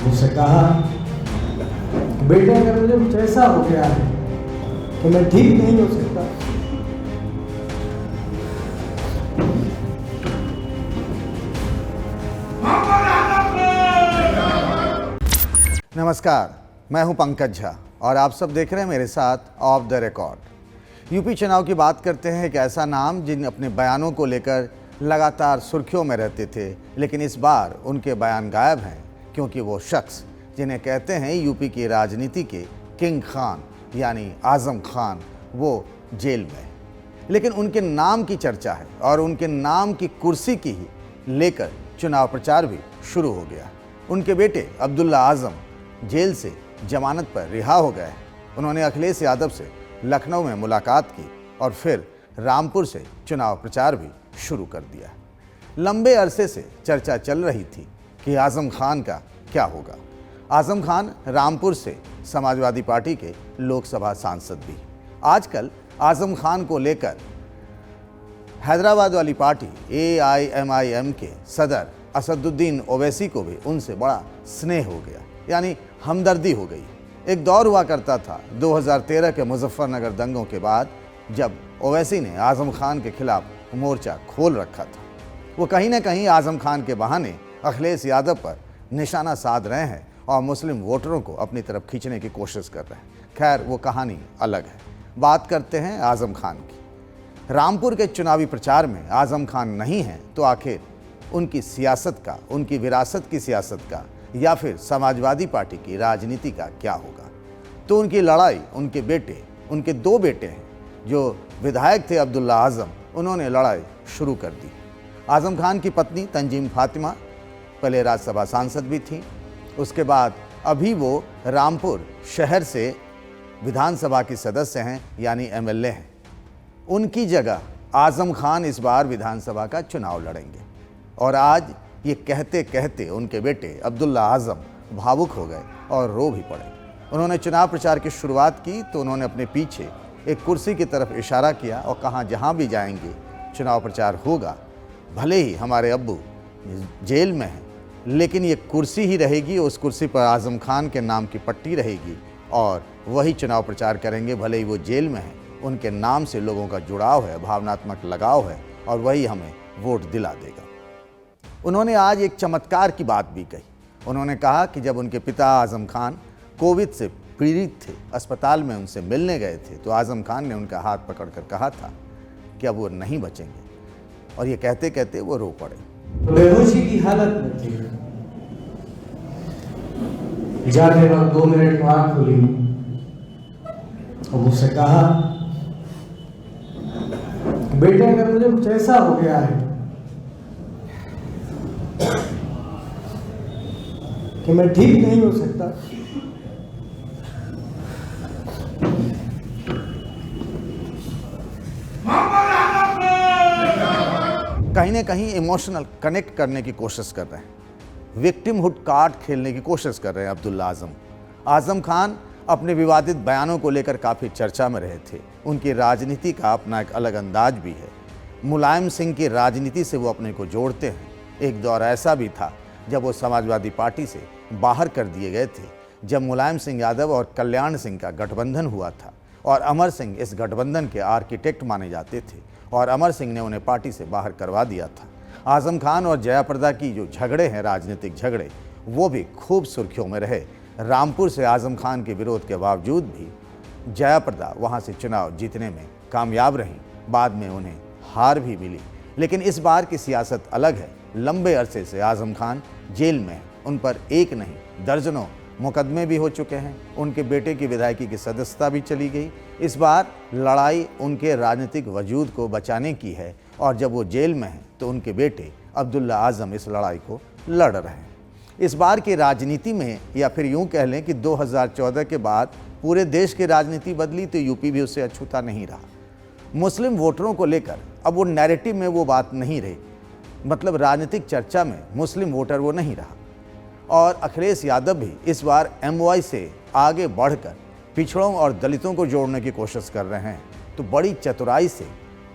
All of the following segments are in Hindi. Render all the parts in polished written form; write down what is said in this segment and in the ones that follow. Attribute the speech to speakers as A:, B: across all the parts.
A: मुझसे कहा, बेटे अगर मुझे कुछ ऐसा हो गया है कि मैं ठीक नहीं हो सकता,
B: नमस्कार, मैं हूं पंकज झा और आप सब देख रहे हैं मेरे साथ ऑफ द रिकॉर्ड। यूपी चुनाव की बात करते हैं। एक ऐसा नाम जिन अपने बयानों को लेकर लगातार सुर्खियों में रहते थे, लेकिन इस बार उनके बयान गायब हैं क्योंकि वो शख्स जिन्हें कहते हैं यूपी की राजनीति के किंग खान यानी आजम खान, वो जेल में है। लेकिन उनके नाम की चर्चा है और उनके नाम की कुर्सी की ही लेकर चुनाव प्रचार भी शुरू हो गया। उनके बेटे अब्दुल्ला आजम जेल से जमानत पर रिहा हो गए। उन्होंने अखिलेश यादव से लखनऊ में मुलाकात की और फिर रामपुर से चुनाव प्रचार भी शुरू कर दिया। लंबे अरसे से चर्चा चल रही थी कि आजम खान का क्या होगा। आजम खान रामपुर से समाजवादी पार्टी के लोकसभा सांसद भी। आजकल आजम खान को लेकर हैदराबाद वाली पार्टी AIMIM के सदर असदुद्दीन ओवैसी को भी उनसे बड़ा स्नेह हो गया, यानी हमदर्दी हो गई। एक दौर हुआ करता था 2013 के मुजफ्फरनगर दंगों के बाद, जब ओवैसी ने आजम खान के खिलाफ मोर्चा खोल रखा था। वो कहीं ना कहीं आजम खान के बहाने अखिलेश यादव पर निशाना साध रहे हैं और मुस्लिम वोटरों को अपनी तरफ खींचने की कोशिश कर रहे हैं। खैर, वो कहानी अलग है। बात करते हैं आजम खान की। रामपुर के चुनावी प्रचार में आजम खान नहीं हैं तो आखिर उनकी सियासत का, उनकी विरासत की सियासत का या फिर समाजवादी पार्टी की राजनीति का क्या होगा? तो उनकी लड़ाई उनके बेटे, उनके दो बेटे हैं जो विधायक थे अब्दुल्ला आजम, उन्होंने लड़ाई शुरू कर दी। आजम खान की पत्नी तंजीम फातिमा पहले राज्यसभा सांसद भी थी, उसके बाद अभी वो रामपुर शहर से विधानसभा की सदस्य हैं यानी MLA हैं। उनकी जगह आजम खान इस बार विधानसभा का चुनाव लड़ेंगे और आज ये कहते कहते उनके बेटे अब्दुल्ला आजम भावुक हो गए और रो भी पड़े। उन्होंने चुनाव प्रचार की शुरुआत की तो उन्होंने अपने पीछे एक कुर्सी की तरफ इशारा किया और कहा, जहाँ भी जाएंगे चुनाव प्रचार होगा, भले ही हमारे अब्बू जेल में हैं, लेकिन ये कुर्सी ही रहेगी। उस कुर्सी पर आजम खान के नाम की पट्टी रहेगी और वही चुनाव प्रचार करेंगे, भले ही वो जेल में हैं। उनके नाम से लोगों का जुड़ाव है, भावनात्मक लगाव है और वही हमें वोट दिला देगा। उन्होंने आज एक चमत्कार की बात भी कही। उन्होंने कहा कि जब उनके पिता आजम खान कोविड से पीड़ित थे, अस्पताल में उनसे मिलने गए थे, तो आजम खान ने उनका हाथ पकड़कर कहा था कि अब वो नहीं बचेंगे, और ये कहते कहते वो रो पड़े।
A: बेहोशी की हालत में थे। जाते वक्त 2 मिनट में आंख खुली और मुझसे कहा, बेटे अगर मुझे कुछ ऐसा हो गया है कि मैं ठीक नहीं हो सकता,
B: कहीं ना कहीं इमोशनल कनेक्ट करने की कोशिश कर रहे हैं, विक्टिमहुड कार्ड खेलने की कोशिश कर रहे हैं अब्दुल्ला आजम। आजम खान अपने विवादित बयानों को लेकर काफ़ी चर्चा में रहे थे। उनकी राजनीति का अपना एक अलग अंदाज भी है। मुलायम सिंह की राजनीति से वो अपने को जोड़ते हैं। एक दौर ऐसा भी था जब वो समाजवादी पार्टी से बाहर कर दिए गए थे, जब मुलायम सिंह यादव और कल्याण सिंह का गठबंधन हुआ था और अमर सिंह इस गठबंधन के आर्किटेक्ट माने जाते थे और अमर सिंह ने उन्हें पार्टी से बाहर करवा दिया था। आजम खान और जयाप्रदा की जो झगड़े हैं, राजनीतिक झगड़े, वो भी खूब सुर्खियों में रहे। रामपुर से आजम खान के विरोध के बावजूद भी जयाप्रदा वहाँ से चुनाव जीतने में कामयाब रहीं। बाद में उन्हें हार भी मिली। लेकिन इस बार की सियासत अलग है। लंबे अरसे से आजम खान जेल में हैं। उन पर एक नहीं दर्जनों मुकदमे भी हो चुके हैं। उनके बेटे की विधायकी की सदस्यता भी चली गई। इस बार लड़ाई उनके राजनीतिक वजूद को बचाने की है और जब वो जेल में हैं तो उनके बेटे अब्दुल्ला आजम इस लड़ाई को लड़ रहे हैं। इस बार की राजनीति में, या फिर यूँ कह लें कि 2014 के बाद पूरे देश की राजनीति बदली तो यूपी भी उससे अछूता नहीं रहा। मुस्लिम वोटरों को लेकर अब वो नैरेटिव में वो बात नहीं रही, मतलब राजनीतिक चर्चा में मुस्लिम वोटर वो नहीं रहा। और अखिलेश यादव भी इस बार MY से आगे बढ़कर पिछड़ों और दलितों को जोड़ने की कोशिश कर रहे हैं। तो बड़ी चतुराई से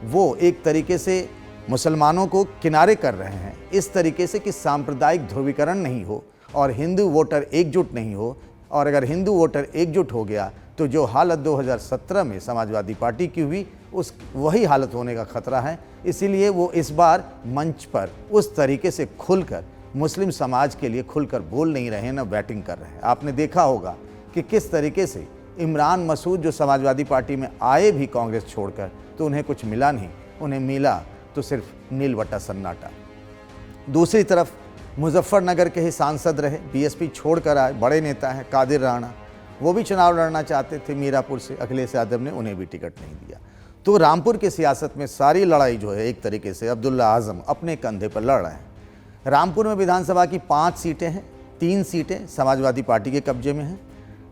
B: वो एक तरीके से मुसलमानों को किनारे कर रहे हैं, इस तरीके से कि सांप्रदायिक ध्रुवीकरण नहीं हो और हिंदू वोटर एकजुट नहीं हो, और अगर हिंदू वोटर एकजुट हो गया तो जो हालत 2017 में समाजवादी पार्टी की हुई उस वही हालत होने का खतरा है। इसीलिए वो इस बार मंच पर उस तरीके से खुलकर मुस्लिम समाज के लिए खुलकर बोल नहीं रहे हैं, न बैटिंग कर रहे हैं। आपने देखा होगा कि किस तरीके से इमरान मसूद जो समाजवादी पार्टी में आए भी कांग्रेस छोड़कर, तो उन्हें कुछ मिला नहीं, उन्हें मिला तो सिर्फ नीलवटा सन्नाटा। दूसरी तरफ मुजफ्फरनगर के ही सांसद रहे, बीएसपी छोड़कर आए, बड़े नेता हैं कादिर राणा, वो भी चुनाव लड़ना चाहते थे मीरापुर से, अखिलेश यादव ने उन्हें भी टिकट नहीं दिया। तो रामपुर की सियासत में सारी लड़ाई जो है एक तरीके से अब्दुल्ला आजम अपने कंधे पर लड़ रहे हैं। रामपुर में विधानसभा की 5 सीटें हैं, 3 सीटें समाजवादी पार्टी के कब्जे में हैं।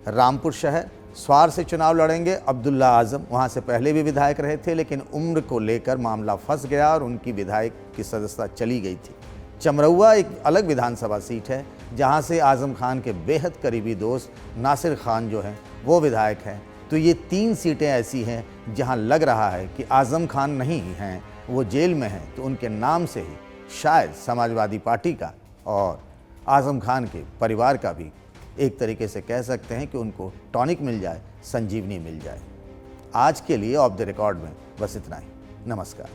B: रामपुर शहर स्वार से चुनाव लड़ेंगे अब्दुल्ला आजम, वहाँ से पहले भी विधायक रहे थे, लेकिन उम्र को लेकर मामला फंस गया और उनकी विधायक की सदस्यता चली गई थी। चमरौआ एक अलग विधानसभा सीट है, जहाँ से आजम खान के बेहद करीबी दोस्त नासिर खान जो हैं वो विधायक हैं। तो ये 3 सीटें ऐसी हैं जहाँ लग रहा है कि आजम खान नहीं हैं, वो जेल में हैं, तो उनके नाम से ही शायद समाजवादी पार्टी का और आजम खान के परिवार का भी एक तरीके से कह सकते हैं कि उनको टॉनिक मिल जाए, संजीवनी मिल जाए। आज के लिए ऑफ द रिकॉर्ड में बस इतना ही। नमस्कार।